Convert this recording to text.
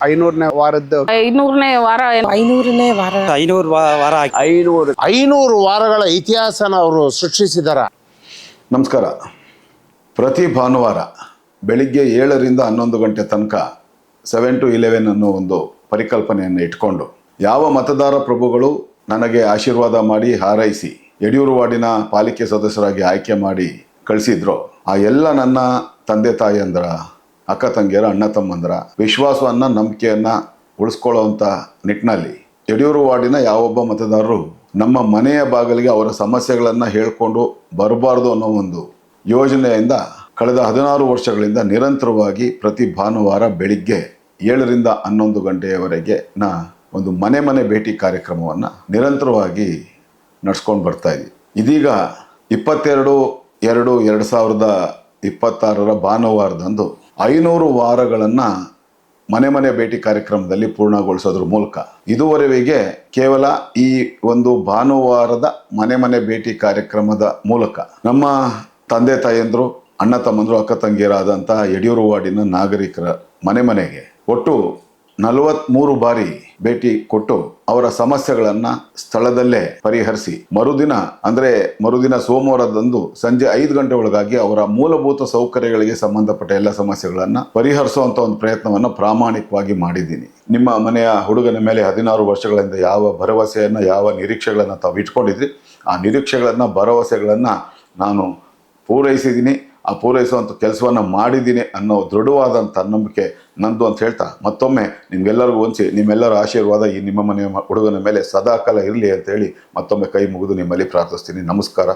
500ನೇ ವಾರದ್ದು 500ನೇ ವಾರ 500 ವಾರಗಳ ಇತಿಹಾಸನ ಅವರು ಸೃಷ್ಟಿಸಿದಾರ. ನಮಸ್ಕಾರ. ಪ್ರತಿ ಭಾನುವಾರ ಬೆಳಿಗ್ಗೆ 7ರಿಂದ 11 ಗಂಟೆ ತನಕ 7 to 11 ಅನ್ನೋ ಒಂದು ಪರಿಕಲ್ಪನೆಯನ್ನು ಇಟ್ಕೊಂಡು ಯಾವ ಮತದಾರ ಪ್ರಭುಗಳು ನನಗೆ ಆಶೀರ್ವಾದ ಮಾಡಿ ಹಾರೈಸಿ ಯಡಿಯೂರು ವಾರ್ಡಿನ ಪಾಲಿಕೆ ಸದಸ್ಯರಾಗಿ ಆಯ್ಕೆ ಮಾಡಿ ಕಳಿಸಿದ್ರು, ಆ ಎಲ್ಲ ನನ್ನ ತಂದೆ ತಾಯಿಯಂದ್ರ, ಅಕ್ಕ ತಂಗಿಯರ, ಅಣ್ಣ ತಮ್ಮಂದ್ರ ವಿಶ್ವಾಸವನ್ನ, ನಂಬಿಕೆಯನ್ನ ಉಳಿಸ್ಕೊಳ್ಳುವಂಥ ನಿಟ್ಟಿನಲ್ಲಿ ಯಡಿಯೂರು ವಾರ್ಡಿನ ಯಾವೊಬ್ಬ ಮತದಾರರು ನಮ್ಮ ಮನೆಯ ಬಾಗಿಲಿಗೆ ಅವರ ಸಮಸ್ಯೆಗಳನ್ನು ಹೇಳ್ಕೊಂಡು ಬರಬಾರ್ದು ಅನ್ನೋ ಒಂದು ಯೋಜನೆಯಿಂದ ಕಳೆದ 16 ವರ್ಷಗಳಿಂದ ನಿರಂತರವಾಗಿ ಪ್ರತಿ ಭಾನುವಾರ ಬೆಳಿಗ್ಗೆ 7ರಿಂದ 11 ಗಂಟೆಯವರೆಗೆ ಒಂದು ಮನೆ ಭೇಟಿ ಕಾರ್ಯಕ್ರಮವನ್ನು ನಿರಂತರವಾಗಿ ನಡೆಸ್ಕೊಂಡು ಬರ್ತಾ ಇದ್ದೀವಿ. ಇದೀಗ 22/2/2026 ಭಾನುವಾರದಂದು 500 ವಾರಗಳನ್ನು ಮನೆ ಭೇಟಿ ಕಾರ್ಯಕ್ರಮದಲ್ಲಿ ಪೂರ್ಣಗೊಳಿಸೋದ್ರ ಮೂಲಕ ಇದುವರೆಗೆ ಕೇವಲ ಈ ಒಂದು ಭಾನುವಾರದ ಮನೆ ಭೇಟಿ ಕಾರ್ಯಕ್ರಮದ ಮೂಲಕ ನಮ್ಮ ತಂದೆ ತಾಯಂದ್ರು, ಅಣ್ಣ ತಮ್ಮಂದ್ರು, ಅಕ್ಕ ತಂಗಿಯರಾದಂಥ ಯಡಿಯೂರು ವಾರ್ಡಿನ ನಾಗರಿಕರ ಮನೆಗೆ ಒಟ್ಟು 43 ಬಾರಿ ಭೇಟಿ ಕೊಟ್ಟು ಅವರ ಸಮಸ್ಯೆಗಳನ್ನು ಸ್ಥಳದಲ್ಲೇ ಪರಿಹರಿಸಿ ಮರುದಿನ ಸೋಮವಾರದಂದು ಸಂಜೆ 5 ಗಂಟೆ ಒಳಗಾಗಿ ಅವರ ಮೂಲಭೂತ ಸೌಕರ್ಯಗಳಿಗೆ ಸಂಬಂಧಪಟ್ಟ ಎಲ್ಲ ಸಮಸ್ಯೆಗಳನ್ನು ಪರಿಹರಿಸುವಂಥ ಒಂದು ಪ್ರಯತ್ನವನ್ನು ಪ್ರಾಮಾಣಿಕವಾಗಿ ಮಾಡಿದ್ದೀನಿ. ನಿಮ್ಮ ಮನೆಯ ಹುಡುಗನ ಮೇಲೆ 16 ವರ್ಷಗಳಿಂದ ಯಾವ ಭರವಸೆಯನ್ನು, ಯಾವ ನಿರೀಕ್ಷೆಗಳನ್ನು ತಾವು ಇಟ್ಕೊಂಡಿದ್ರಿ, ಆ ನಿರೀಕ್ಷೆಗಳನ್ನು, ಭರವಸೆಗಳನ್ನು ನಾನು ಪೂರೈಸಿದ್ದೀನಿ. ಆ ಪೂರೈಸುವಂಥ ಕೆಲಸವನ್ನು ಮಾಡಿದ್ದೀನಿ ಅನ್ನೋ ದೃಢವಾದಂಥ ನಂಬಿಕೆ ನಂದು ಅಂತ ಹೇಳ್ತಾ, ಮತ್ತೊಮ್ಮೆ ನಿಮ್ಗೆಲ್ಲರಿಗೂ ನಿಮ್ಮೆಲ್ಲರ ಆಶೀರ್ವಾದ ಈ ನಿಮ್ಮ ಮನೆಯ ಹುಡುಗನ ಮೇಲೆ ಸದಾಕಾಲ ಇರಲಿ ಅಂತ ಹೇಳಿ ಮತ್ತೊಮ್ಮೆ ಕೈ ಮುಗಿದು ನಿಮ್ಮಲ್ಲಿ ಪ್ರಾರ್ಥಿಸ್ತೀನಿ. ನಮಸ್ಕಾರ.